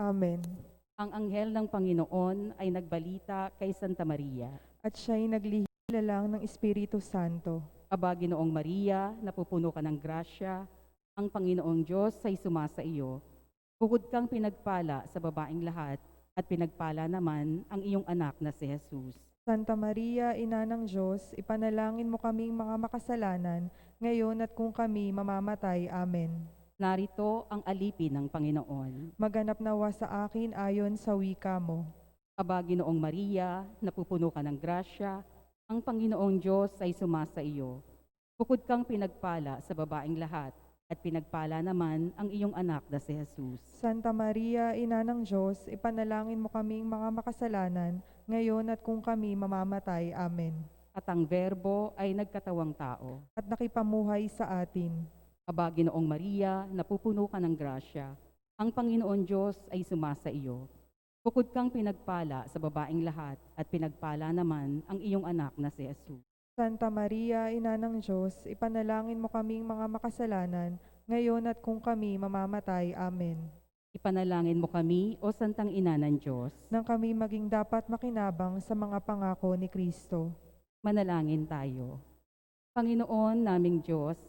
Amen. Ang anghel ng Panginoon ay nagbalita kay Santa Maria. At siya'y naglihim ng Espiritu Santo. Aba, Ginoong Maria, napupuno ka ng grasya, ang Panginoong Diyos ay sumasa iyo. Bukod kang pinagpala sa babaeng lahat, at pinagpala naman ang iyong anak na si Jesus. Santa Maria, Ina ng Diyos, ipanalangin mo kaming mga makasalanan, ngayon at kung kami mamamatay. Amen. Narito ang alipin ng Panginoon. Maganap nawa sa akin ayon sa wika mo. Aba, Ginoong Maria, napupuno ka ng grasya, ang Panginoong Diyos ay sumasa iyo. Bukod kang pinagpala sa babaeng lahat, at pinagpala naman ang iyong anak na si Jesus. Santa Maria, Ina ng Diyos, ipanalangin mo kaming mga makasalanan, ngayon at kung kami mamamatay. Amen. At ang Verbo ay nagkatawang tao. At nakipamuhay sa atin. Aba, Ginoong Maria, napupuno ka ng grasya, ang Panginoon Diyos ay sumasa iyo. Bukod kang pinagpala sa babaeng lahat, at pinagpala naman ang iyong anak na si Jesus. Santa Maria, Ina ng Diyos, ipanalangin mo kaming mga makasalanan, ngayon at kung kami mamamatay. Amen. Ipanalangin mo kami, O Santang Ina ng Diyos. Nang kami maging dapat makinabang sa mga pangako ni Kristo. Manalangin tayo. Panginoon naming Diyos,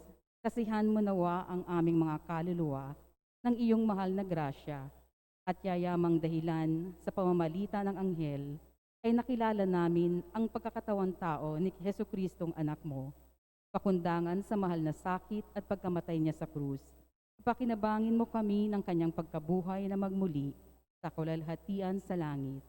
kasihan mo nawa ang aming mga kaluluwa ng iyong mahal na grasya, at yayamang dahilan sa pamamagitan ng anghel ay nakilala namin ang pagkakatawang tao ni Jesucristong anak mo, pakundangan sa mahal na sakit at pagkamatay niya sa krus. Pakinabangin mo kami ng kanyang pagkabuhay na magmuli sa kaluwalhatian sa langit,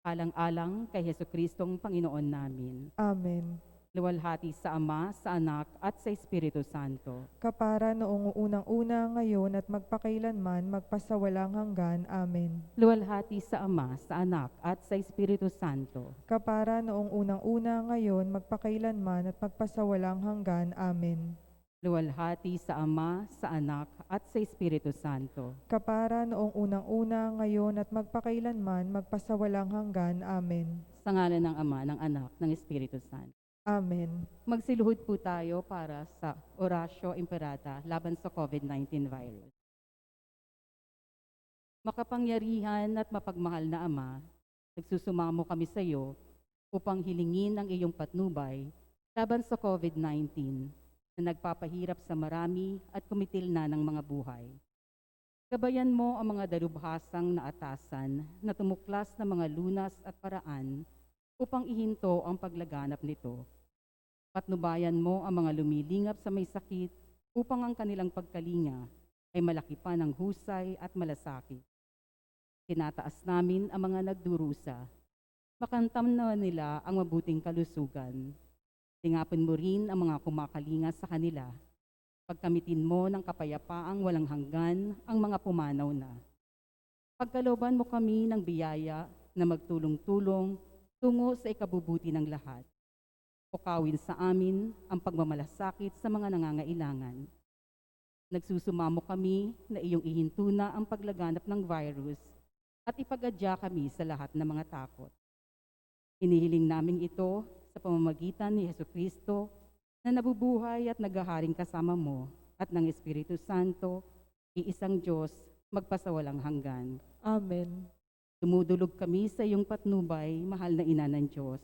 alang-alang kay Jesucristong Panginoon namin. Amen. Luwalhati sa Ama, sa Anak, at sa Espiritu Santo. Kapara noong unang-una, ngayon at magpakailanman, magpasawalang hanggan. Amen. Luwalhati sa Ama, sa Anak, at sa Espiritu Santo. Kapara noong unang-una, ngayon, magpakailanman at magpasawalang hanggan. Amen. Luwalhati sa Ama, sa Anak, at sa Espiritu Santo. Kapara noong unang-una, ngayon at magpakailanman, magpasawalang hanggan. Amen. Sa ngalan ng Ama, ng Anak, ng Espiritu Santo. Amen. Magsiluhod po tayo para sa Oratio Imperata laban sa COVID-19 virus. Makapangyarihan at mapagmahal na Ama, nagsusumamo kami sa iyo upang hilingin ang iyong patnubay laban sa COVID-19 na nagpapahirap sa marami at kumitil na ng mga buhay. Gabayan mo ang mga dalubhasang na atasan na tumuklas na mga lunas at paraan upang ihinto ang paglaganap nito. Patnubayan mo ang mga lumilingap sa may sakit upang ang kanilang pagkalinga ay malaki pa ng husay at malasakit. Tinataas namin ang mga nagdurusa. Makamtan na nila ang mabuting kalusugan. Tingapin mo rin ang mga kumakalinga sa kanila. Pagkamitin mo ng kapayapaang walang hanggan ang mga pumanaw na. Pagkalooban mo kami ng biyaya na magtulong-tulong tungo sa ikabubuti ng lahat. Pukawin sa amin ang pagmamalasakit sa mga nangangailangan. Nagsusumamo kami na iyong ihintuna ang paglaganap ng virus at ipagadya kami sa lahat ng mga takot. Inihiling namin ito sa pamamagitan ni Jesucristo na nabubuhay at naghaharing kasama mo at ng Espiritu Santo, iisang Diyos, magpasawalang hanggan. Amen. Dumudulog kami sa iyong patnubay, mahal na Ina ng Diyos.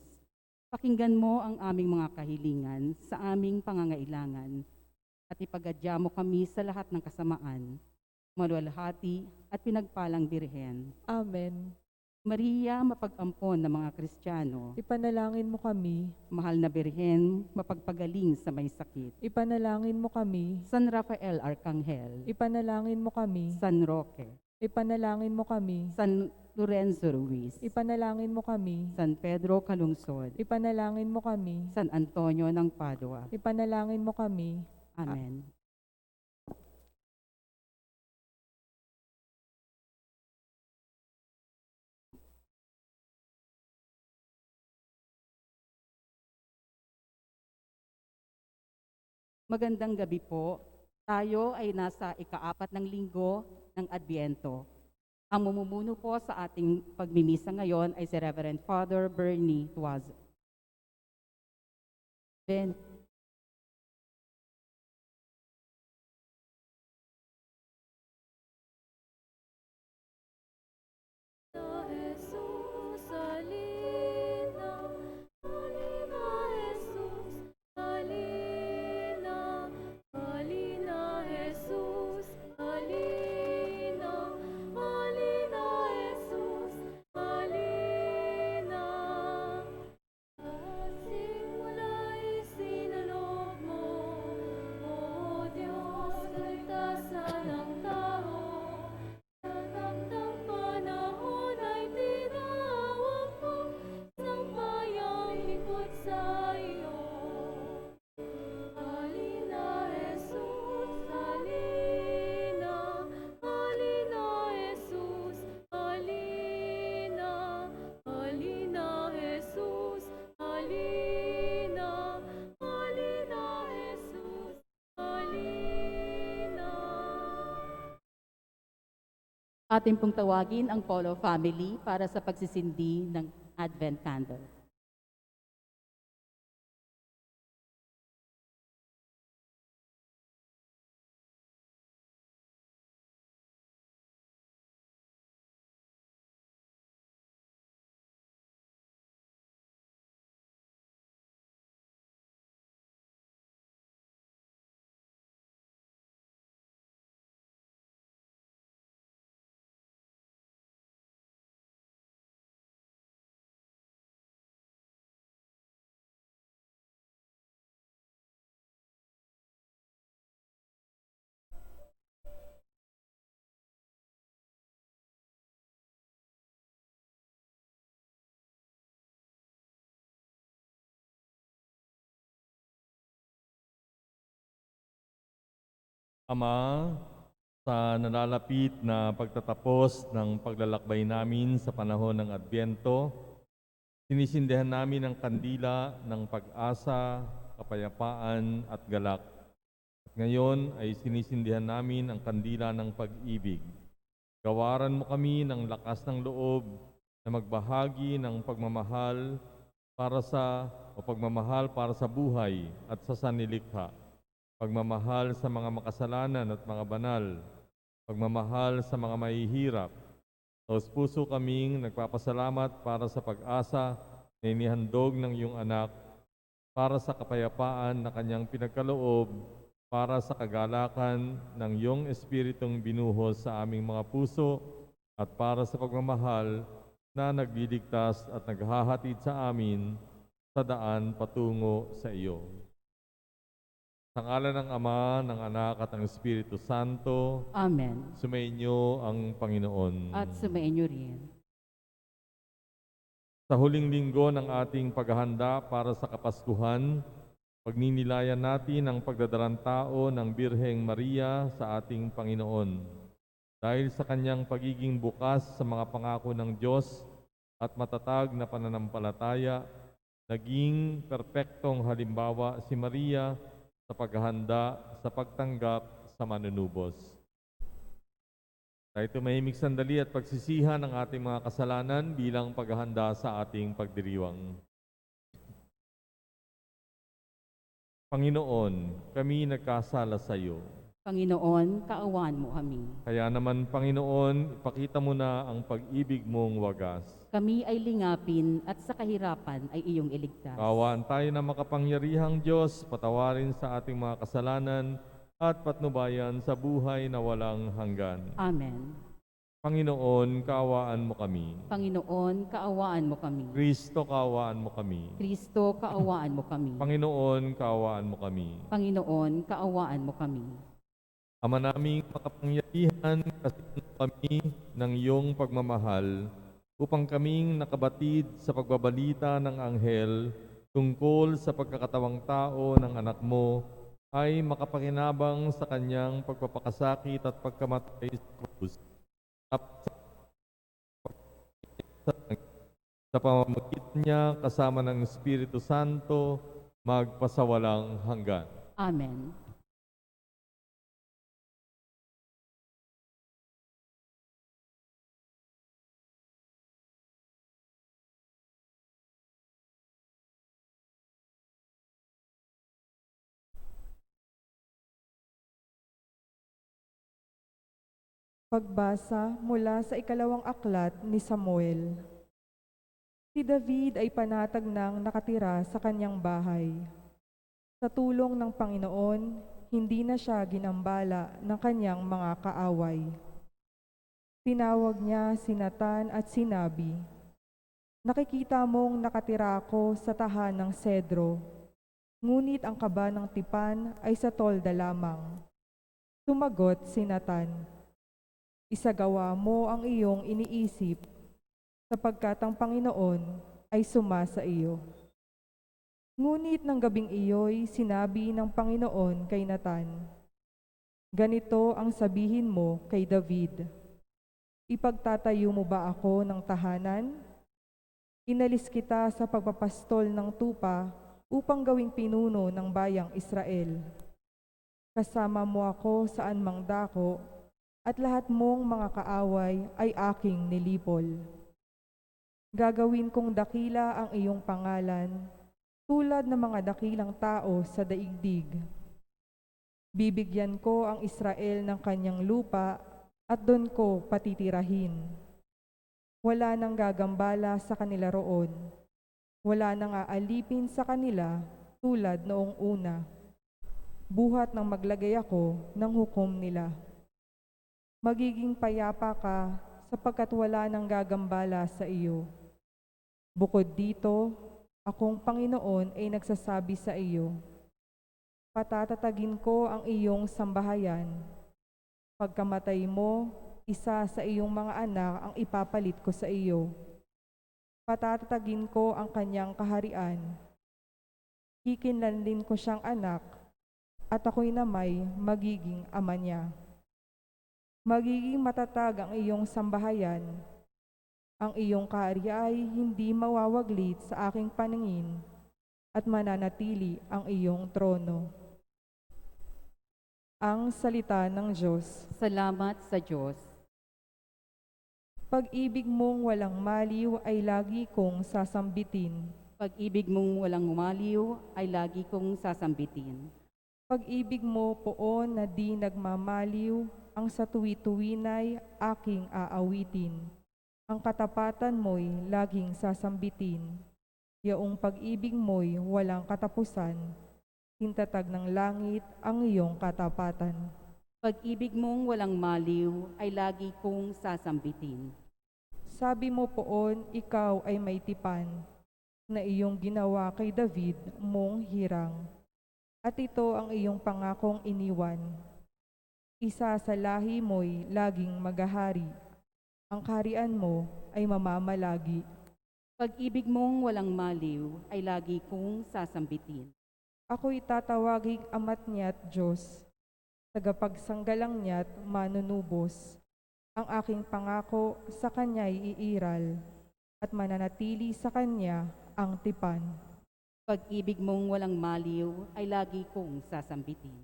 Pakinggan mo ang aming mga kahilingan sa aming pangangailangan at ipagadya mo kami sa lahat ng kasamaan, maluwalhati at pinagpalang Birhen. Amen. Maria, mapag-ampon ng mga Kristiyano, Ipanalangin mo kami. mahal na Birhen, mapagpagaling sa may sakit. Ipanalangin mo kami. San Rafael Arcangel, Ipanalangin mo kami. San Roque, Ipanalangin mo kami. San Lorenzo Ruiz, Ipanalangin mo kami. San Pedro Calungsod, Ipanalangin mo kami. San Antonio ng Padua. Ipanalangin mo kami. Amen. Magandang gabi po. Tayo ay nasa ika-4 ng linggo ng Adbyento. Ang mumumuno po sa ating pagmimisa ngayon ay si Reverend Father Bernie Tuazo. Atin pong tawagin ang Polo family para sa pagsisindi ng Advent Candle. Ama, sa nalalapit na pagtatapos ng paglalakbay namin sa panahon ng Adbyento, sinisindihan namin ang kandila ng pag-asa, kapayapaan at galak. At ngayon ay sinisindihan namin ang kandila ng pag-ibig. Gawaran mo kami ng lakas ng loob na magbahagi ng pagmamahal para sa buhay at sa sanlilikha. Pagmamahal sa mga makasalanan at mga banal, pagmamahal sa mga mahihirap. Taos puso kaming nagpapasalamat para sa pag-asa na inihandog ng iyong anak, para sa kapayapaan na kanyang pinagkaloob, para sa kagalakan ng iyong Espiritong binuhos sa aming mga puso, at para sa pagmamahal na nagliligtas at naghahatid sa amin sa daan patungo sa iyo. Sa ngalan ng Ama, ng Anak at ng Espiritu Santo, Amen. sumainyo ang Panginoon. At sumainyo rin. Sa huling linggo ng ating paghahanda para sa Kapaskuhan, pagninilayan natin ang pagdadarang tao ng Birheng Maria sa ating Panginoon. Dahil sa kanyang pagiging bukas sa mga pangako ng Diyos at matatag na pananampalataya, naging perpektong halimbawa si Maria sa paghahanda sa pagtanggap sa manunubos. Tayo tumahimik sandali at pagsisihan ang ating mga kasalanan bilang paghahanda sa ating pagdiriwang. Panginoon, kami nagkasala sa iyo. Panginoon, kaawaan mo kami. Kaya naman, Panginoon, ipakita mo na ang pag-ibig mong wagas. Kami ay lingapin at sa kahirapan ay iyong iligtas. Kaawaan tayo na makapangyarihang Diyos, patawarin sa ating mga kasalanan at patnubayan sa buhay na walang hanggan. Amen. Panginoon, kaawaan mo kami. Panginoon, kaawaan mo kami. Kristo, kaawaan mo kami. Kristo, kaawaan mo kami. Panginoon, kaawaan mo kami. Panginoon, kaawaan mo kami. Ama naming makapangyarihan, kasihan kami ng iyong pagmamahal upang kaming nakabatid sa pagbabalita ng anghel tungkol sa pagkakatawang tao ng anak mo ay makapakinabang sa kanyang pagpapakasakit at pagkamatay sa krus. At sa pamamagitan niya kasama ng Espiritu Santo magpasawalang hanggan. Amen. Pagbasa mula sa ikalawang aklat ni Samuel. Si David ay panatag nang nakatira sa kanyang bahay. Sa tulong ng Panginoon, hindi na siya ginambala ng kanyang mga kaaway. Tinawag niya si Natan at sinabi, "Nakikita mong nakatira ako sa tahanang Sedro, ngunit ang kaba ng tipan ay sa tolda lamang." Sumagot si Natan, "Isagawa mo ang iyong iniisip, sapagkat ang Panginoon ay sumasa iyo." Ngunit ng gabing iyo'y sinabi ng Panginoon kay Natan, "Ganito ang sabihin mo kay David, ipagtatayo mo ba ako ng tahanan? Inalis kita sa pagpapastol ng tupa upang gawing pinuno ng bayang Israel. Kasama mo ako saan mang dako at lahat mong mga kaaway ay aking nilipol. Gagawin kong dakila ang iyong pangalan, tulad ng mga dakilang tao sa daigdig. Bibigyan ko ang Israel ng kanyang lupa at doon ko patitirahin. Wala nang gagambala sa kanila roon. Wala nang aalipin sa kanila tulad noong una. Buhat nang maglagay ako ng hukom nila. Magiging payapa ka sapagkat wala nang gagambala sa iyo. Bukod dito, akong Panginoon ay nagsasabi sa iyo, patatatagin ko ang iyong sambahayan. Pagkamatay mo, isa sa iyong mga anak ang ipapalit ko sa iyo. Patatatagin ko ang kanyang kaharian. Kikinlanlin ko siyang anak, at ako'y namay magiging ama niya. Magiging matatag ang iyong sambahayan. Ang iyong kaharian ay hindi mawawaglit sa aking paningin, at mananatili ang iyong trono. Ang salita ng Diyos. Salamat sa Diyos. Pag-ibig mong walang maliw ay lagi kong sasambitin. Pag-ibig mong walang umaliw ay lagi kong sasambitin. Pag-ibig mo poon na di nagmamaliw, ang sa tuwi-tuwinay aking aawitin. Ang katapatan mo'y laging sasambitin. Yaong pag-ibig mo'y walang katapusan. Hintatag ng langit ang iyong katapatan. Pag-ibig mong walang maliw ay lagi kong sasambitin. Sabi mo poon, ikaw ay may tipan, na iyong ginawa kay David mong hirang. At ito ang iyong pangakong iniwan. Isa sa lahi mo'y laging maghahari. Ang kaharian mo ay mamamalagi. Pag-ibig mong walang maliw ay lagi kong sasambitin. Ako'y tatawaging ama't niya't Diyos, tagapagsanggalang niya't manunubos. Ang aking pangako sa Kanya'y iiral, at mananatili sa Kanya ang tipan. Pag-ibig mong walang maliw ay lagi kong sasambitin.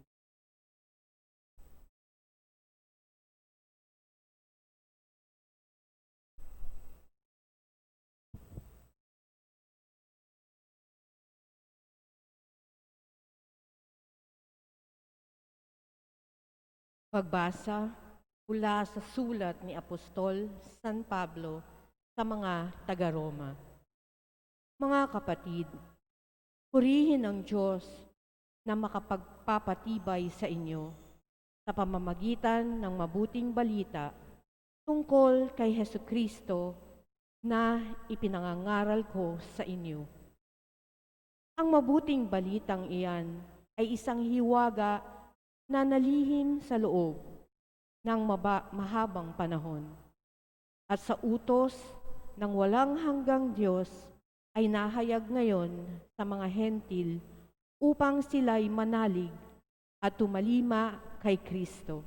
Pagbasa mula sa sulat ni Apostol San Pablo sa mga taga-Roma. Mga kapatid, purihin ang Diyos na makapagpapatibay sa inyo sa pamamagitan ng mabuting balita tungkol kay Hesukristo na ipinangangaral ko sa inyo. Ang mabuting balitang iyan ay isang hiwaga na nalihim sa loob ng mahabang panahon. At sa utos ng walang hanggang Diyos ay nahayag ngayon sa mga hentil upang sila'y manalig at tumalima kay Kristo.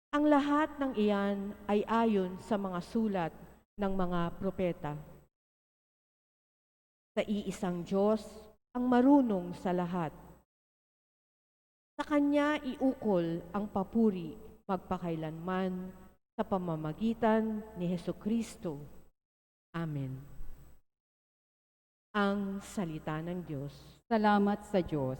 Ang lahat ng iyan ay ayon sa mga sulat ng mga propeta. Sa iisang Diyos ang marunong sa lahat. Sa Kanya iukol ang papuri magpakailanman sa pamamagitan ni Hesukristo. Amen. Ang salita ng Diyos. Salamat sa Diyos.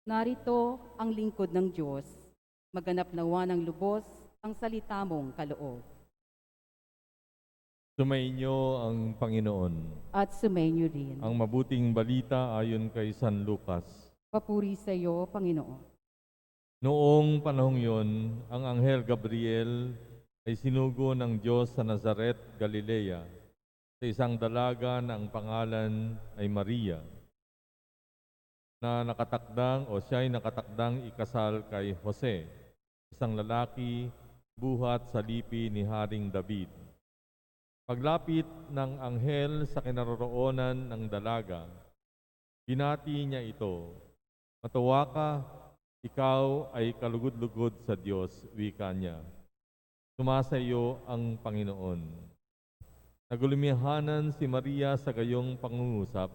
Narito ang lingkod ng Diyos. Maganap nawa ng lubos ang salita mong kaloob. Sumainyo ang Panginoon. At sumainyo rin. Ang mabuting balita ayon kay San Lucas. Papuri sa iyo, Panginoon. Noong panahong yon, ang Anghel Gabriel ay sinugo ng Diyos sa Nazaret, Galilea, sa isang dalaga na ang pangalan ay Maria, na nakatakdang o siya'y nakatakdang ikasal kay Jose, isang lalaki buhat sa lipi ni Haring David. Paglapit ng anghel sa kinaroroonan ng dalaga, binati niya ito, "Matuwa ka, ikaw ay kalugod-lugod sa Diyos," wika niya. "Sumasayo ang Panginoon." Nagulumihanan si Maria sa gayong pangungusap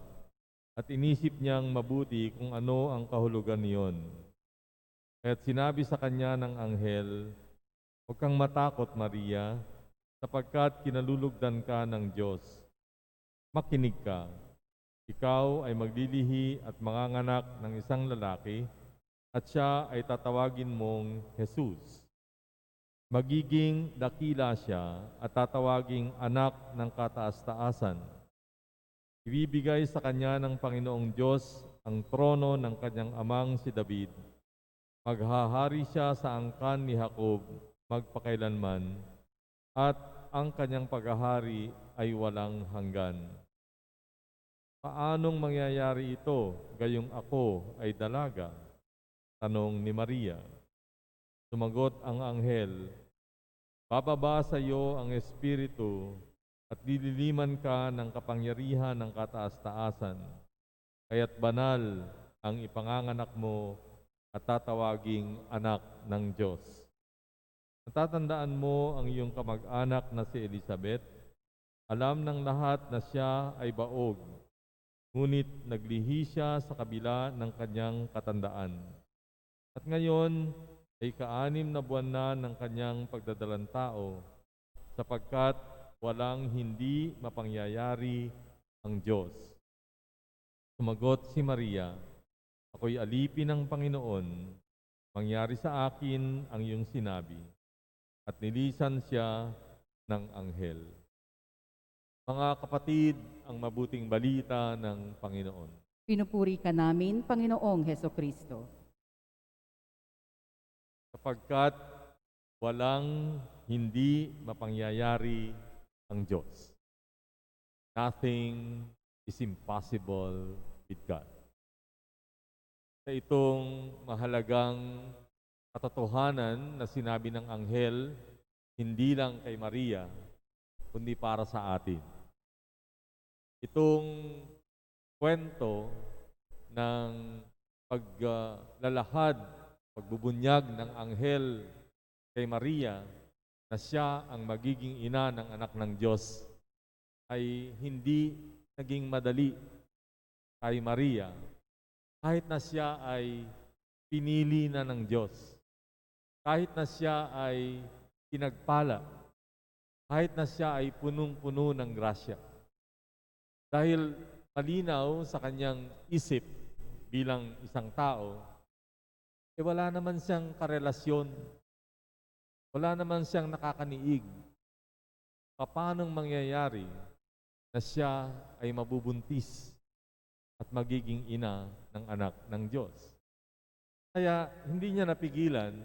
at inisip niyang mabuti kung ano ang kahulugan niyon. Kaya't sinabi sa kanya ng anghel, "Huwag kang matakot, Maria, sapagkat kinalulugdan ka ng Diyos. Makinig ka, ikaw ay maglilihi at manganganak ng isang lalaki, at siya ay tatawagin mong Jesus. Magiging dakila siya at tatawaging anak ng kataas-taasan. Ibibigay sa kanya ng Panginoong Diyos ang trono ng kanyang amang si David. Maghahari siya sa angkan ni Jacob magpakailanman, at ang kanyang paghahari ay walang hanggan." "Paanong mangyayari ito, gayong ako ay dalaga?" tanong ni Maria. Sumagot ang anghel, "Bababa sa iyo ang Espiritu at lililiman ka ng kapangyarihan ng kataas-taasan, kaya't banal ang ipanganganak mo at tatawaging anak ng Diyos. Natatandaan mo ang iyong kamag-anak na si Elizabeth. Alam ng lahat na siya ay baog, ngunit naglihi siya sa kabila ng kanyang katandaan. At ngayon ay 6 na buwan na ng kanyang pagdadalang tao, sapagkat walang hindi mapangyayari ang Diyos." Sumagot si Maria, "Ako'y alipin ng Panginoon, mangyari sa akin ang iyong sinabi." At nilisan siya ng anghel. Mga kapatid, ang mabuting balita ng Panginoon. Pinupuri ka namin, Panginoong Hesukristo. Sapagkat walang hindi mapangyayari ang Diyos. Nothing is impossible with God. Sa itong mahalagang katotohanan na sinabi ng anghel, hindi lang kay Maria, kundi para sa atin. Itong kwento ng paglalahad, pagbubunyag ng anghel kay Maria na siya ang magiging ina ng anak ng Diyos ay hindi naging madali kay Maria kahit na siya ay pinili na ng Diyos, kahit na siya ay pinagpala, kahit na siya ay punong-puno ng grasya. Dahil malinaw sa kanyang isip bilang isang tao, wala naman siyang karelasyon, wala naman siyang nakakaniig. Paanong mangyayari na siya ay mabubuntis at magiging ina ng anak ng Diyos? Kaya hindi niya napigilan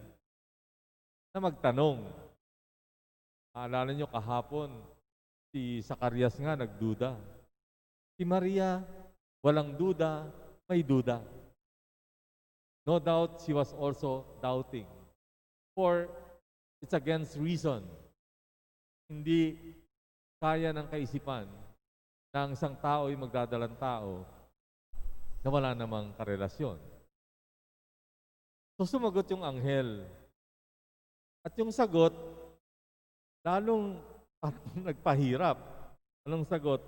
na magtanong. Maalala niyo kahapon, si Zacarias nga nagduda. Si Maria, walang duda, may duda. No doubt she was also doubting. For it's against reason. Hindi kaya ng kaisipan na ang isang tao ay magdadalang tao na wala namang karelasyon. So sumagot yung anghel. At yung sagot, lalong nagpahirap. Anong sagot?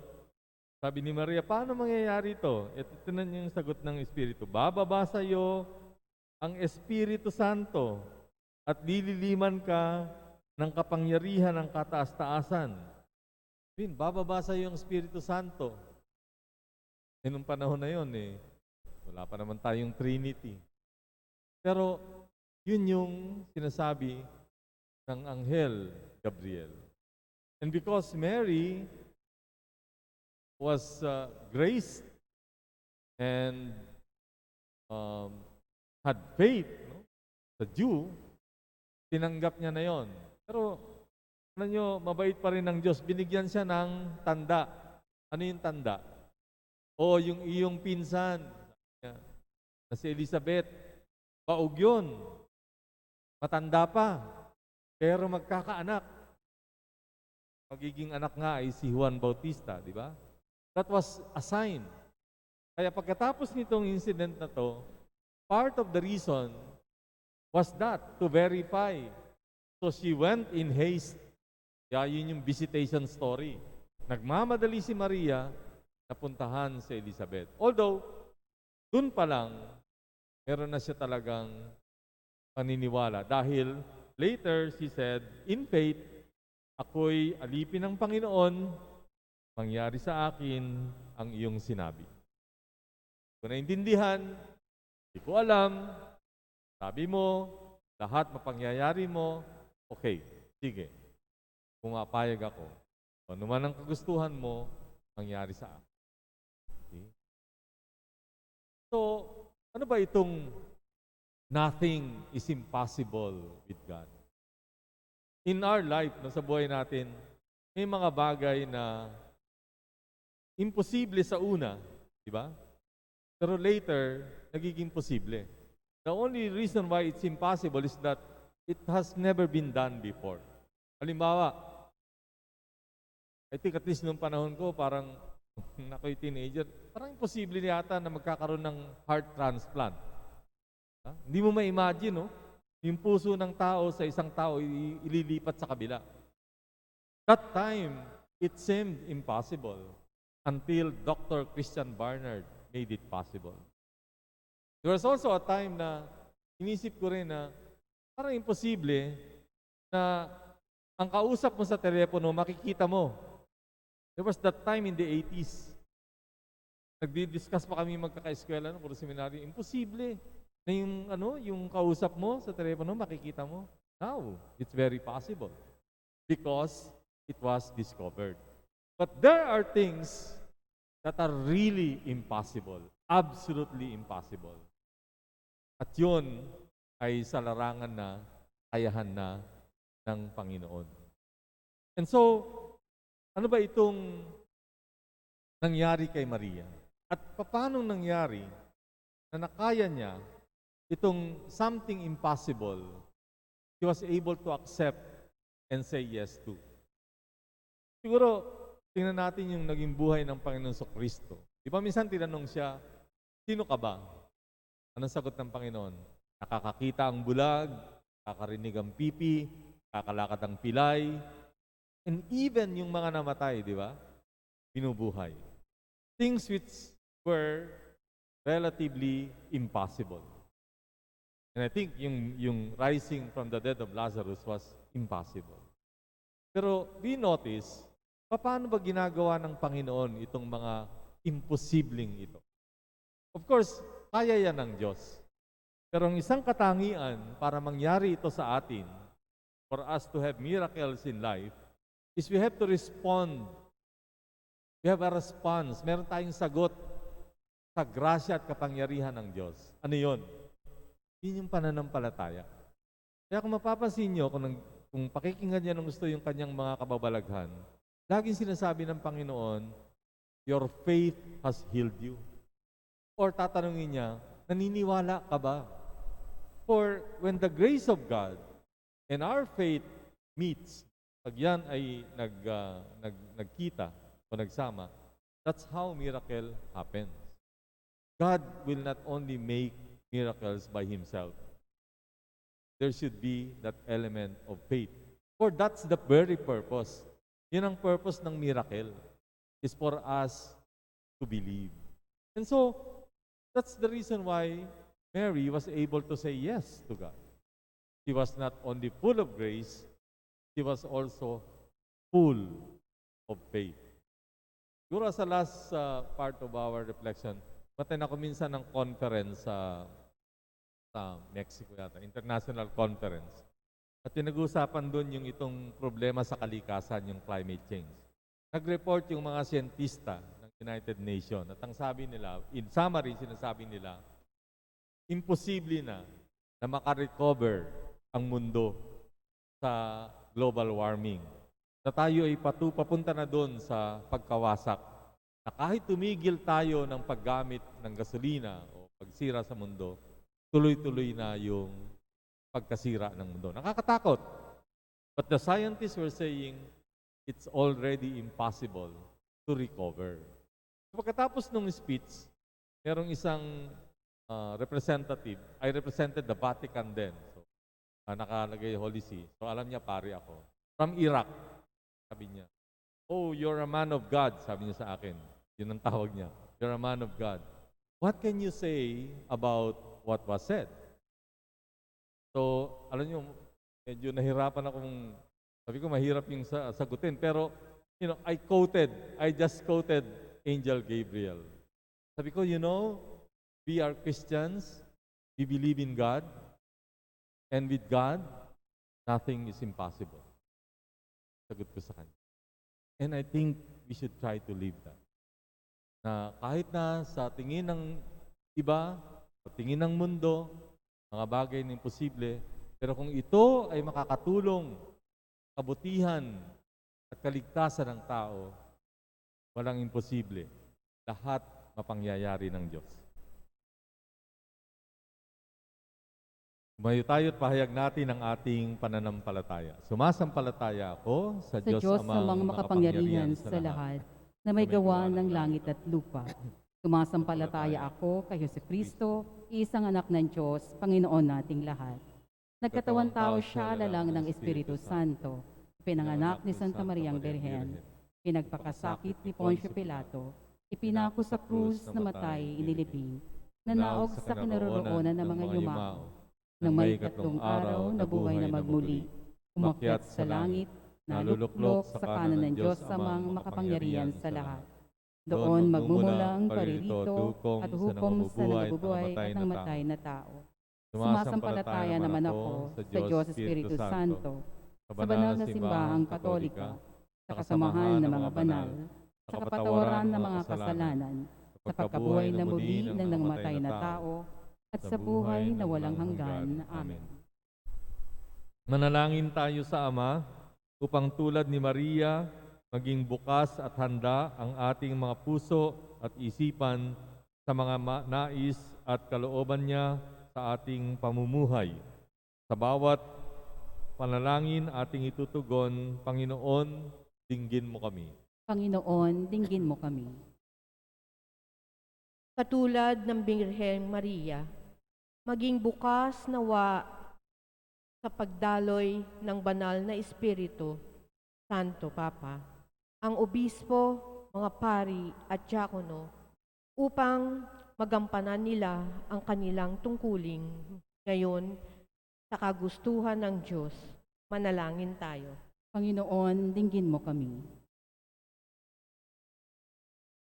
Sabi ni Maria, paano mangyayari ito? Ito na yung sagot ng Espiritu. Bababa sa iyo ang Espiritu Santo at lililiman ka ng kapangyarihan ng kataas-taasan. Bababa sa iyo ang Espiritu Santo. Nung panahon na yun, wala pa naman tayong Trinity. Pero yun yung sinasabi ng anghel Gabriel. And because Mary was graced and had faith, sa Jew, tinanggap niya na yon. Pero alam nyo, mabait pa rin ng Diyos. Binigyan siya ng tanda. Ano yung tanda? O yung iyong pinsan na si Elizabeth, baog yun. Matanda pa. pero magkakaanak. Magiging anak nga ay si Juan Bautista, di ba? That was a sign. Kaya pagkatapos nitong incident na to, part of the reason was that, to verify. So she went in haste. Kaya yun yung visitation story. Nagmamadali si Maria, napuntahan si Elizabeth. Although, dun pa lang, meron na siya talagang paniniwala. Dahil later, she said, in faith, ako'y alipin ng Panginoon, mangyari sa akin ang iyong sinabi. Kung naintindihan, hindi ko alam, sabi mo, lahat mapangyayari mo, okay, sige. Kung apayag ako, kung ano man ang kagustuhan mo, mangyari sa akin. Okay? So, ano ba itong nothing is impossible with God? In our life, sa buhay natin, may mga bagay na imposible sa una, di ba? Pero later, nagiging posible. The only reason why it's impossible is that it has never been done before. Halimbawa, I think at least noong panahon ko, parang ako'y teenager, parang imposible yata na magkakaroon ng heart transplant. Hindi mo ma-imagine, no? Yung puso ng tao sa isang tao ililipat sa kabila. That time, it seemed impossible until Dr. Christian Barnard made it possible. There was also a time na inisip ko rin na parang imposible na ang kausap mo sa telepono, makikita mo. There was that time in the 80s. Nagdi-discuss pa kami magkaka-eskwela ng seminary. Imposible na yung kausap mo sa telepono, makikita mo. Now, it's very possible because it was discovered. But there are things that are really impossible, absolutely impossible. At yun ay sa larangan na, kayahan na ng Panginoon. And so, ano ba itong nangyari kay Maria? At paano nangyari na nakaya niya itong something impossible, she was able to accept and say yes to? Siguro, tingnan natin yung naging buhay ng Panginoon Kristo. Di ba minsan tinanong siya, sino ka ba? Anong sagot ng Panginoon? Nakakakita ang bulag, nakakarinig ang pipi, kakalakad ang pilay, and even yung mga namatay, di ba? Binubuhay. Things which were relatively impossible. And I think yung rising from the dead of Lazarus was impossible. Pero we notice, paano ba ginagawa ng Panginoon itong mga imposibleng ito? Of course, kaya yan ng Diyos. Pero ang isang katangian para mangyari ito sa atin, for us to have miracles in life, is we have to respond. We have a response. Meron tayong sagot sa grasya at kapangyarihan ng Diyos. Ano yun? Yun yung pananampalataya. Kaya kung mapapansin nyo, kung pakikinggan niya ng gusto yung kanyang mga kababalaghan, laging sinasabi ng Panginoon, your faith has healed you. Or tatanungin niya, naniniwala ka ba? For when the grace of God and our faith meets, pag yan ay nagkita o nagsama, that's how miracle happens. God will not only make miracles by Himself. There should be that element of faith. For that's the very purpose. Yun ang purpose ng miracle, is for us to believe. And so, that's the reason why Mary was able to say yes to God. She was not only full of grace, she was also full of faith. Siguro sa last part of our reflection, attend ako minsan ng conference sa Mexico yata, international conference. At pinag-uusapan doon yung itong problema sa kalikasan, yung climate change. Nag-report yung mga siyentista ng United Nations at ang sabi nila, in summary, sinasabi nila, imposible na makarecover ang mundo sa global warming. Na tayo ay papunta na doon sa pagkawasak. Na kahit tumigil tayo ng paggamit ng gasolina o pagsira sa mundo, tuloy-tuloy na yung pagkasira ng mundo. Nakakatakot. But the scientists were saying it's already impossible to recover. Pagkatapos ng speech, merong isang representative, I represented the Vatican then. So, nakalagay Holy See. So alam niya, pare ako. From Iraq, sabi niya. Oh, you're a man of God, sabi niya sa akin. Yun ang tawag niya. You're a man of God. What can you say about what was said? So, alam niyo, medyo nahirapan akong, sabi ko mahirap yung sagutin. Pero, I just quoted Angel Gabriel. Sabi ko, we are Christians, we believe in God, and with God, nothing is impossible. Sagot ko sa kanya. And I think we should try to live that. Na kahit na sa tingin ng iba, sa tingin ng mundo, mga bagay na imposible, pero kung ito ay makakatulong, kabutihan at kaligtasan ng tao, walang imposible. Lahat mapangyayari ng Diyos. Tumayo tayo at pahayag natin ang ating pananampalataya. Sumasampalataya ako sa Sa Diyos Diyos Amang amang makapangyarihan sa lahat, na may gawa ng langit at lupa. Sumasampalataya ako kay Jesucristo, isang anak ng Diyos, Panginoon nating lahat. Nagkatawang tao siya lalang ng Espiritu Santo, pinanganak ni Santa Mariang Birhen, pinagpakasakit ni Poncio Pilato, ipinako sa krus, namatay, inilibing, nanaog sa kinaroroonan ng mga yumao, nang may ikatlong araw na buhay na magmuli, umakyat sa langit, naluluklok sa kanan ng Diyos amang makapangyarihan sa lahat. Doon magmumulang paririto at hukom sa nabubuhay at ang matay na tao. Sumasampalataya naman ako sa Diyos Espiritu Santo, sa banal na simbahang katolika, sa kasamahan ng mga banal, sa kapatawaran ng mga kasalanan, sa pagkabuhay na muli ng nangamatay na tao, at sa buhay na walang hanggan. Amen. Manalangin tayo sa Ama upang tulad ni Maria, maging bukas at handa ang ating mga puso at isipan sa mga nais at kalooban niya sa ating pamumuhay. Sa bawat panalangin ating itutugon, Panginoon, dinggin mo kami. Panginoon, dinggin mo kami. Katulad ng Birheng Maria, maging bukas nawa sa pagdaloy ng banal na Espiritu Santo, Papa, ang obispo, mga pari at diakono upang magampanan nila ang kanilang tungkuling ngayon sa kagustuhan ng Diyos. Manalangin tayo. Panginoon, dinggin mo kami.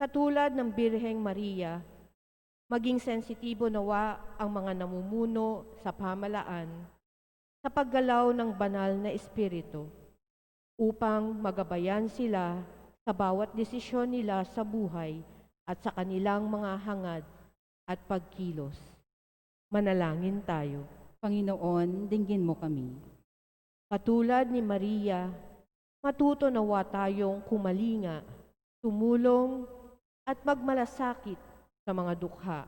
Katulad ng Birheng Maria, maging sensitibo nawa ang mga namumuno sa pamalaan sa paggalaw ng banal na Espiritu upang magabayan sila sa bawat desisyon nila sa buhay at sa kanilang mga hangad at pagkilos. Manalangin tayo. Panginoon, dinggin mo kami. Katulad ni Maria, matuto nawa tayong kumalinga, tumulong at magmalasakit sa mga dukha,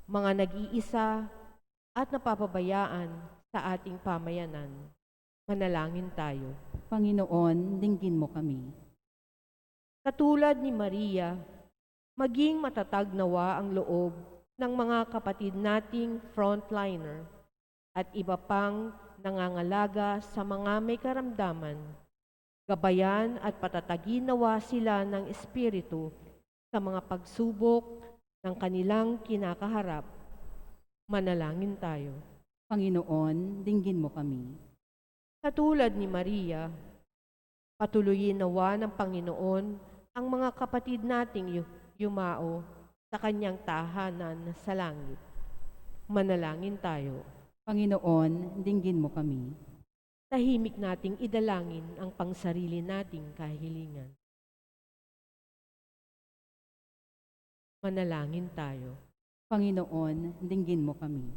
mga nag-iisa at napapabayaan sa ating pamayanan. Manalangin tayo. Panginoon, dinggin mo kami. Katulad ni Maria, maging matatag nawa ang loob ng mga kapatid nating frontliner at iba pang nangangalaga sa mga may karamdaman. Gabayan at patatagin nawa sila ng Espiritu sa mga pagsubok ng kanilang kinakaharap. Manalangin tayo. Panginoon, dinggin mo kami. Katulad ni Maria, patuloyin nawa ng Panginoon ang mga kapatid nating yumao sa kanyang tahanan sa langit. Manalangin tayo. Panginoon, dinggin mo kami. Tahimik nating idalangin ang pangsarili nating kahilingan. Manalangin tayo. Panginoon, dinggin mo kami.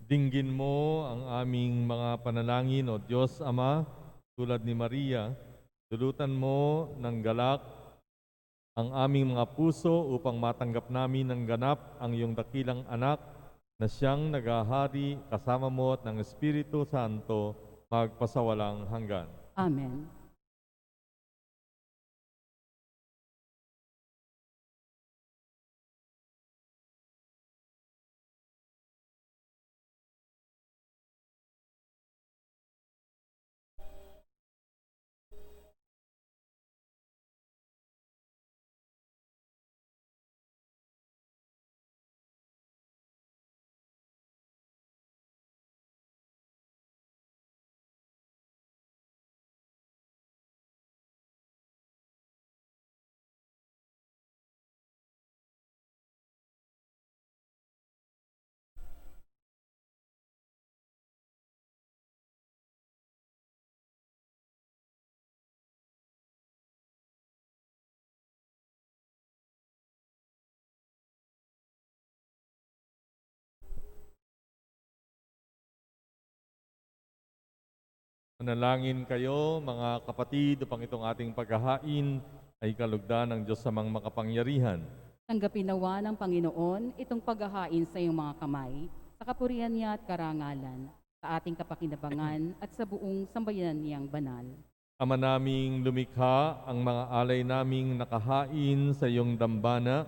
Dinggin mo ang aming mga panalangin, O Diyos Ama, tulad ni Maria. Dulutan mo ng galak ang aming mga puso upang matanggap namin ng ganap ang iyong dakilang anak na siyang naghahari kasama mo at ng Espiritu Santo magpasawalang hanggan. Amen. Manalangin kayo, mga kapatid, upang itong ating paghahain ay kalugdan ng Diyos samang makapangyarihan. Tanggapin nawa ng Panginoon itong paghahain sa iyong mga kamay, sa kapurihan niya at karangalan, sa ating kapakinabangan at sa buong sambayanan niyang banal. Ama naming lumikha, ang mga alay naming nakahain sa iyong dambana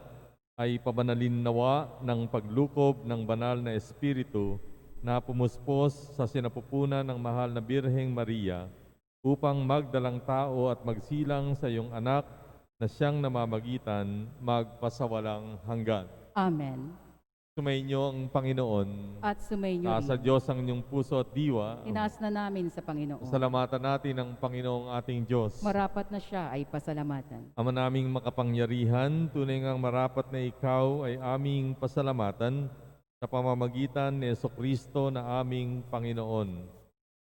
ay pabanalin nawa ng paglukob ng banal na Espiritu na pumuspos sa sinapupunan ng mahal na Birheng Maria upang magdalang tao at magsilang sa iyong anak na siyang namamagitan magpasawalang hanggan. Amen. Sumainyo ang Panginoon. At sumainyo Sa rin. Diyos ang inyong puso at diwa. Tinaas na namin sa Panginoon. Salamatan natin ang Panginoong ating Diyos. Marapat na siya ay pasalamatan. Ama naming makapangyarihan, tunay ngang marapat na ikaw ay aming pasalamatan sa pamamagitan ni Jesucristo na aming Panginoon.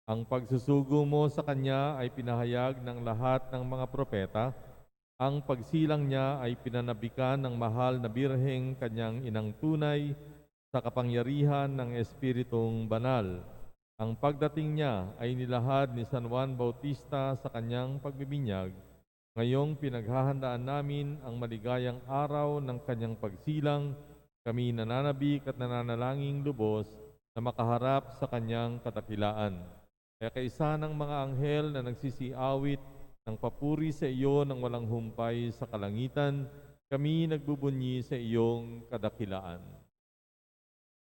Ang pagsusugo mo sa Kanya ay pinahayag ng lahat ng mga propeta. Ang pagsilang niya ay pinanabikan ng mahal na Birheng Kanyang inang tunay sa kapangyarihan ng Espiritong Banal. Ang pagdating niya ay nilahad ni San Juan Bautista sa kanyang pagbibinyag. Ngayong pinaghahandaan namin ang maligayang araw ng kanyang pagsilang, kami nananabik at nananalangin lubos na makaharap sa kanyang kadakilaan. Kaya kaisa ng mga anghel na nagsisiawit ng papuri sa iyo ng walang humpay sa kalangitan, kami nagbubunyi sa iyong kadakilaan.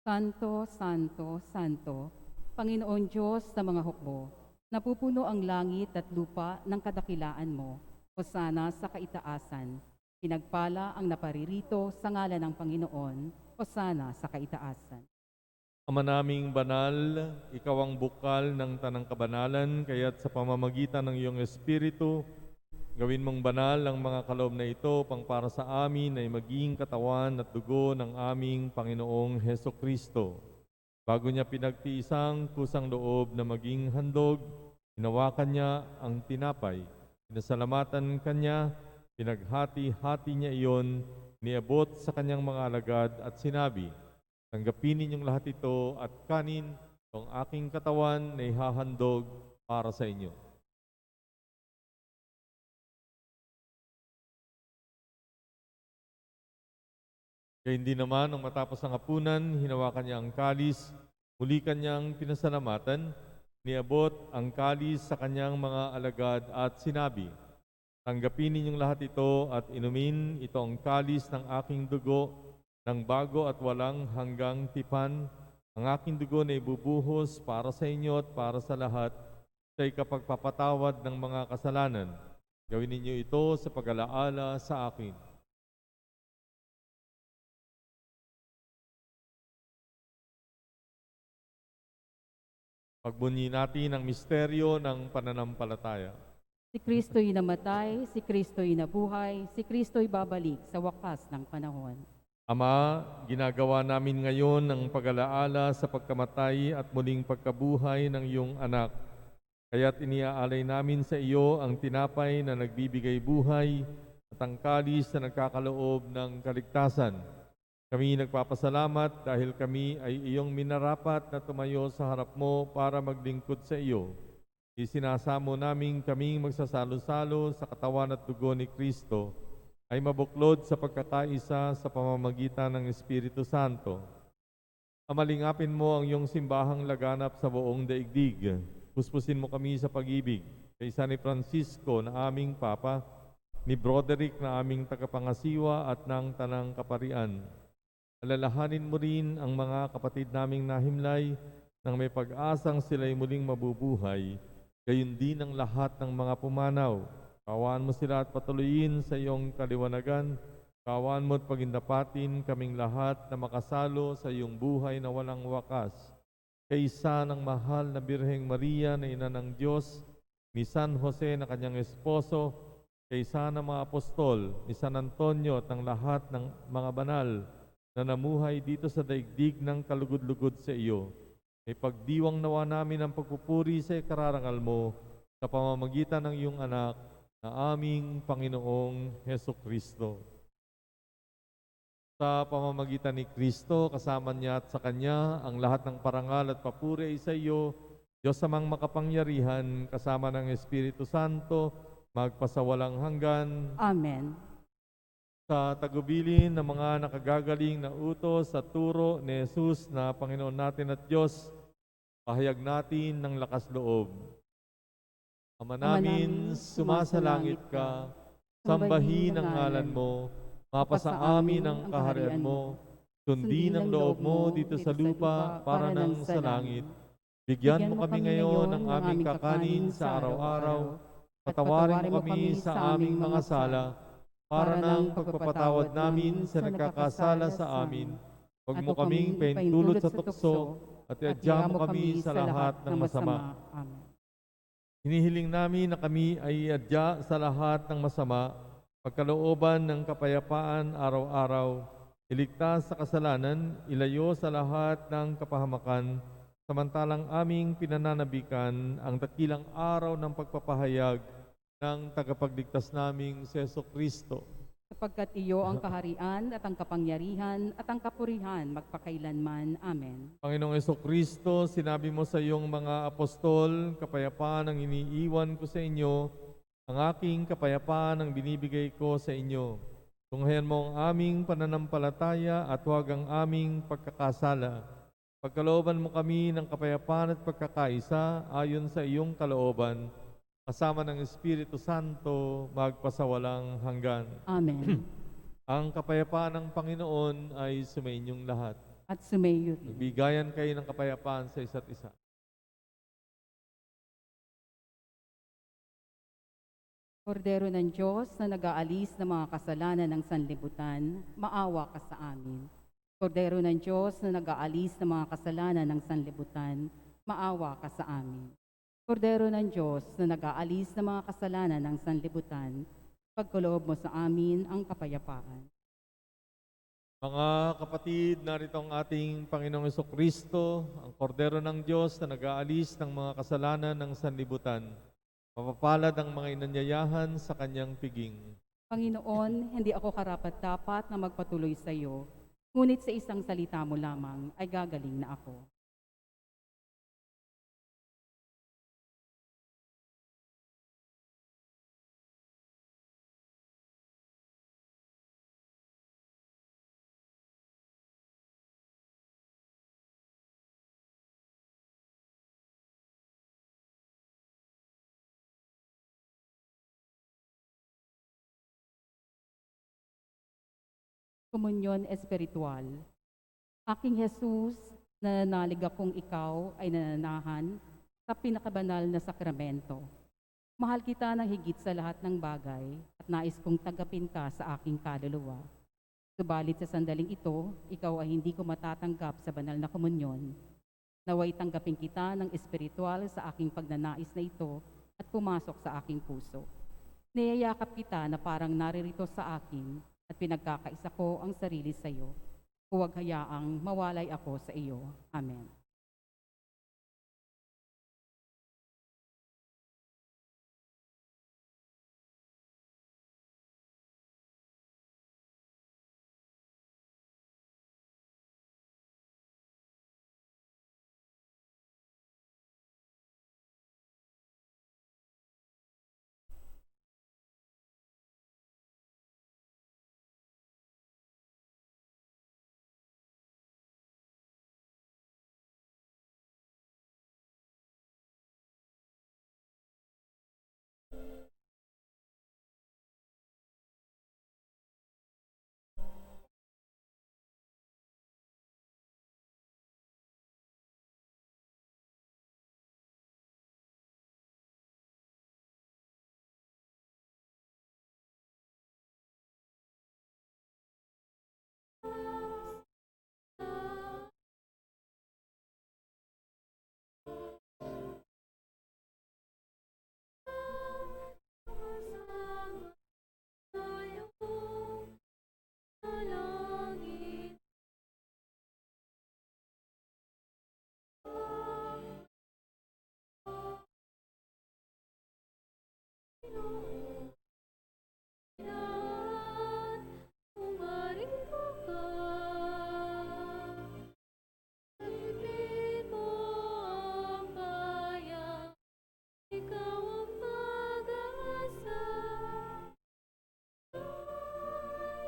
Santo, Santo, Santo, Panginoon Diyos sa mga hukbo, napupuno ang langit at lupa ng kadakilaan mo. Hosana sa kaitaasan. Pinagpala ang naparirito sa ngalan ng Panginoon. Hosana sa kaitaasan. Ama naming banal, ikaw ang bukal ng tanang kabanalan, kaya't sa pamamagitan ng iyong Espiritu, gawin mong banal ang mga kaloob na ito pang para sa amin ay maging katawan at dugo ng aming Panginoong Heso Kristo. Bago niya pinagtiisang kusang loob na maging handog, hinawakan niya ang tinapay, pinasalamatan kanya, pinaghati-hati niya iyon, niabot sa kanyang mga alagad at sinabi, tanggapin ninyong lahat ito at kanin, ang aking katawan na ihahandog para sa inyo. Kaya hindi naman, nung matapos ang hapunan, hinawakan niya ang kalis, muli kanyang pinasalamatan, niabot ang kalis sa kanyang mga alagad at sinabi, tanggapin ninyong lahat ito at inumin, ito ang kalis ng aking dugo, ng bago at walang hanggang tipan, ang aking dugo na ibubuhos para sa inyo at para sa lahat, sa ikapagpapatawad ng mga kasalanan. Gawin ninyo ito sa pag-alaala sa akin. Pagbunyi natin ang misteryo ng pananampalataya. Si Kristo'y namatay, si Kristo'y nabuhay, si Kristo'y babalik sa wakas ng panahon. Ama, ginagawa namin ngayon ang pag-alaala sa pagkamatay at muling pagkabuhay ng iyong anak. Kaya't iniaalay namin sa iyo ang tinapay na nagbibigay buhay at ang kalis na nagkakaloob ng kaligtasan. Kami nagpapasalamat dahil kami ay iyong minarapat na tumayo sa harap mo para maglingkod sa iyo. Isinasamo namin kaming magsasalo-salo sa katawan at dugo ni Kristo ay mabuklod sa pagkakaisa sa pamamagitan ng Espiritu Santo. Amalingapin mo ang iyong simbahang laganap sa buong daigdig. Puspusin mo kami sa pag-ibig. Kaysa ni Francisco na aming Papa, ni Broderick na aming tagapangasiwa at ng Tanang Kaparian. Alalahanin mo rin ang mga kapatid naming nahimlay nang may pag-asang sila'y muling mabubuhay, gayon din ang lahat ng mga pumanaw. Kawaan mo sila at patuloyin sa iyong kaliwanagan. Kawaan mo at pagindapatin kaming lahat na makasalo sa iyong buhay na walang wakas. Kaysa ng mahal na Birheng Maria na ina ng Diyos, ni San Jose na kanyang esposo, kaysa ng mga apostol, ni San Antonio at ng lahat ng mga banal na namuhay dito sa daigdig ng kalugod-lugod sa iyo. May pagdiwang nawa namin ang pagpupuri sa ikararangal mo sa pamamagitan ng iyong anak na aming Panginoong Hesukristo. Sa pamamagitan ni Kristo, kasama niya at sa Kanya, ang lahat ng parangal at papuri ay sa iyo, Diyos amang makapangyarihan, kasama ng Espiritu Santo, magpasawalang hanggan. Amen. Sa tagubilin ng mga nakagagaling na utos at turo ni Jesus na Panginoon natin at Diyos, pahayag natin ng lakas loob. Ama namin, sumasalangit ka, sambahin ang ngalan mo, mapasa amin ang kaharian mo, sundin ang loob mo dito sa lupa para nang sa langit. Bigyan mo kami ngayon ng aming kakanin sa araw-araw, patawarin mo kami sa aming mga sala, para ng pagpapatawad namin sa nagkakasala sa amin. Huwag mo kaming paintulot sa tukso, at iadya mo kami sa lahat ng masama. Amen. Hinihiling namin na kami ay iadya sa lahat ng masama, pagkalooban ng kapayapaan araw-araw, iligtas sa kasalanan, ilayo sa lahat ng kapahamakan, samantalang aming pinananabikan ang dakilang araw ng pagpapahayag ng tagapagligtas naming si Jesucristo. Sapagkat iyo ang kaharian at ang kapangyarihan at ang kapurihan magpakailanman. Amen. Panginoong Jesucristo, sinabi mo sa iyong mga apostol, kapayapaan ang iniiwan ko sa inyo, ang aking kapayapaan ang binibigay ko sa inyo. Tunghayan mo ang aming pananampalataya at huwag ang aming pagkakasala. Pagkalooban mo kami ng kapayapaan at pagkakaisa ayon sa iyong kalooban, kasama ng Espiritu Santo, magpasawalang hanggan. Amen. Ang kapayapaan ng Panginoon ay sumainyong lahat. At sumayo rin. Bigayan kayo ng kapayapaan sa isa't isa. Kordero ng Diyos na nag-aalis ng mga kasalanan ng sanlibutan, maawa ka sa amin. Kordero ng Diyos na nag-aalis ng mga kasalanan ng sanlibutan, maawa ka sa amin. Kordero ng Diyos na nag-aalis ng mga kasalanan ng sanlibutan, pagkaloob mo sa amin ang kapayapaan. Mga kapatid, narito ang ating Panginoong Jesucristo, ang Kordero ng Diyos na nag-aalis ng mga kasalanan ng sanlibutan. Mapapalad ang mga inanyayahan sa kanyang piging. Panginoon, hindi ako karapat-dapat na magpatuloy sa iyo, ngunit sa isang salita mo lamang ay gagaling na ako. Komunyon Espiritual. Aking Jesus, nananalig akong ikaw ay nananahan sa pinakabanal na sakramento. Mahal kita ng higit sa lahat ng bagay at nais kong tanggapin ka sa aking kaluluwa. Subalit sa sandaling ito, ikaw ay hindi ko matatanggap sa banal na komunyon. Naway tanggapin kita ng espiritual sa aking pagnanais na ito at pumasok sa aking puso. Niyayakap kita na parang naririto sa akin at pinagkakaisa ko ang sarili sa iyo. Huwag hayaang mawalay ako sa iyo. Amen. Umarito ka, ibig mo ang bayan, ikaw ang pag-asa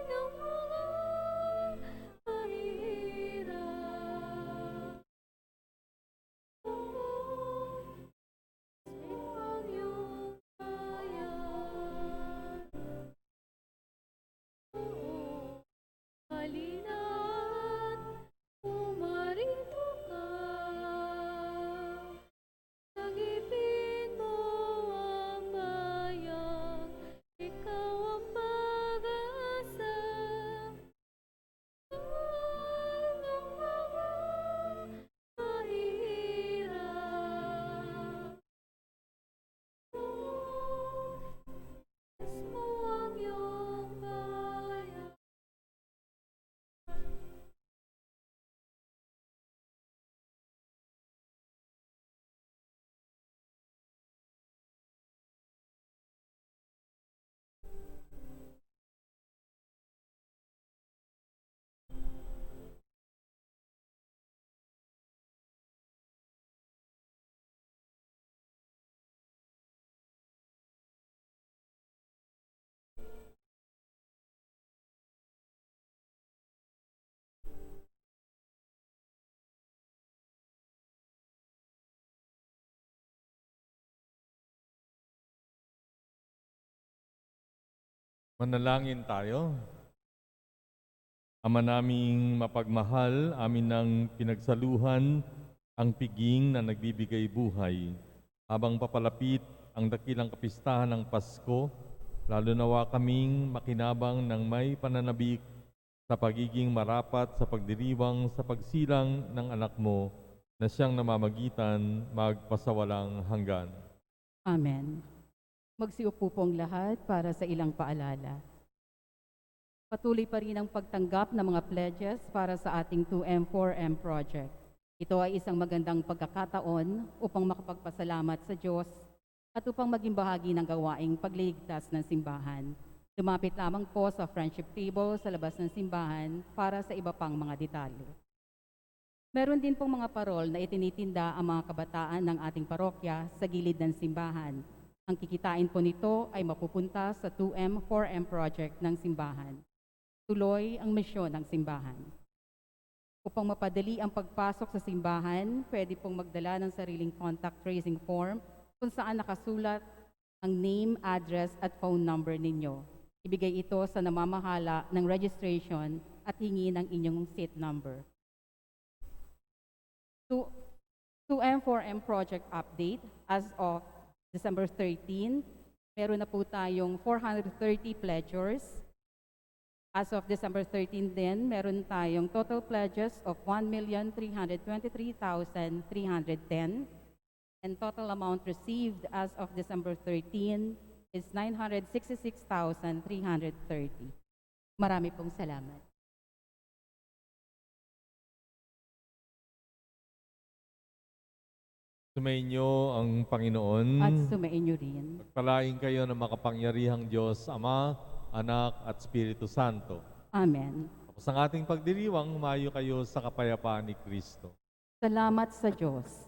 ng mga mahirap. Mo ang iyong bayan. Halina't umarito ka, sagipin mo ang bayan, ikaw ang pag-asa ng mga mahirap. Mo ang iyong bayan. Manalangin tayo. Ama naming mapagmahal, amin nang pinagsaluhan ang piging na nagbibigay buhay. Habang papalapit ang dakilang kapistahan ng Pasko, lalo nawa kaming makinabang ng may pananabik sa pagiging marapat sa pagdiriwang sa pagsilang ng anak mo na siyang namamagitan magpasawalang hanggan. Amen. Magsiupo pong lahat para sa ilang paalala. Patuloy pa rin ang pagtanggap ng mga pledges para sa ating 2M4M project. Ito ay isang magandang pagkakataon upang makapagpasalamat sa Diyos at upang maging bahagi ng gawaing pagliligtas ng simbahan. Lumapit lamang po sa friendship table sa labas ng simbahan para sa iba pang mga detalye. Meron din pong mga parol na itinitinda ang mga kabataan ng ating parokya sa gilid ng simbahan. Ang kikitain po nito ay mapupunta sa 2M4M project ng simbahan. Tuloy ang misyon ng simbahan. Upang mapadali ang pagpasok sa simbahan, pwede pong magdala ng sariling contact tracing form kung saan nakasulat ang name, address at phone number ninyo. Ibigay ito sa namamahala ng registration at hingi ng inyong seat number. 2M4M project update as of December 13, meron na po tayong 430 pledgers. As of December 13 din, meron tayong total pledges of 1,323,310 and total amount received as of December 13 is 966,330. Marami pong salamat. Sumainyo ang Panginoon. At sumainyo rin. Pagpalain kayo ng makapangyarihang Diyos, Ama, Anak at Espiritu Santo. Amen. Tapos ang ating pagdiriwang, humayo kayo sa kapayapaan ni Kristo. Salamat sa Diyos.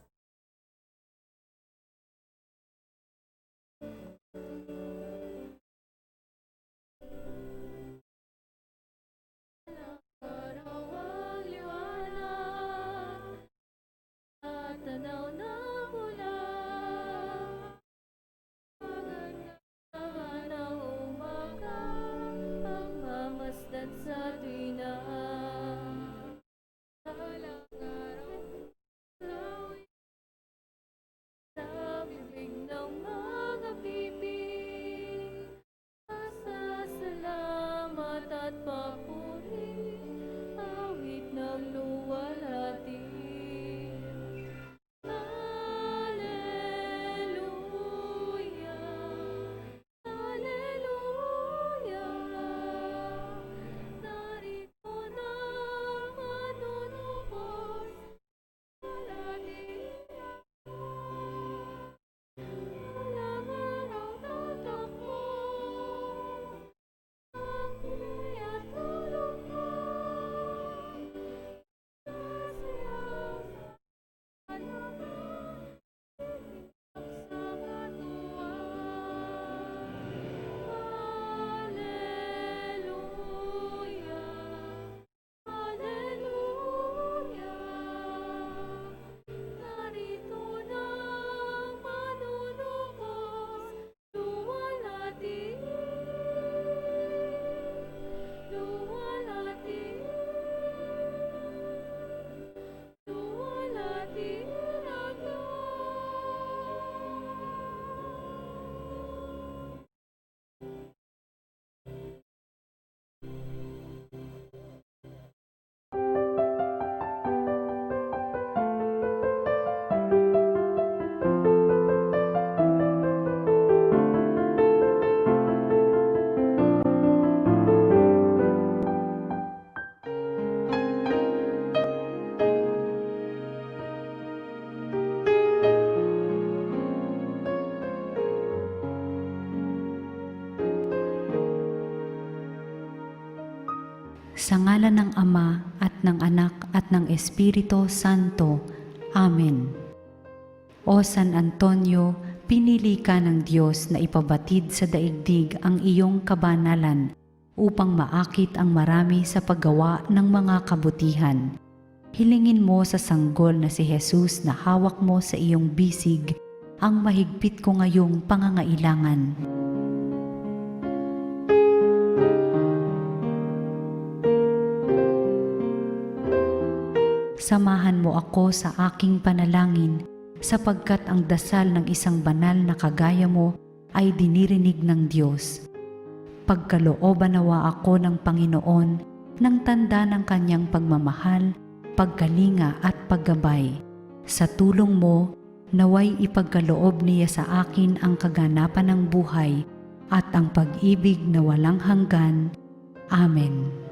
Sa ngalan ng Ama at ng Anak at ng Espiritu Santo. Amen. O San Antonio, pinili ka ng Diyos na ipabatid sa daigdig ang iyong kabanalan upang maakit ang marami sa paggawa ng mga kabutihan. Hilingin mo sa sanggol na si Jesus na hawak mo sa iyong bisig ang mahigpit ko ngayong pangangailangan. Samahan mo ako sa aking panalangin sapagkat ang dasal ng isang banal na kagaya mo ay dinirinig ng Diyos. Pagkalooban nawa ako ng Panginoon ng tanda ng kanyang pagmamahal, pagkalinga at paggabay. Sa tulong mo, naway ipagkaloob niya sa akin ang kaganapan ng buhay at ang pag-ibig na walang hanggan. Amen.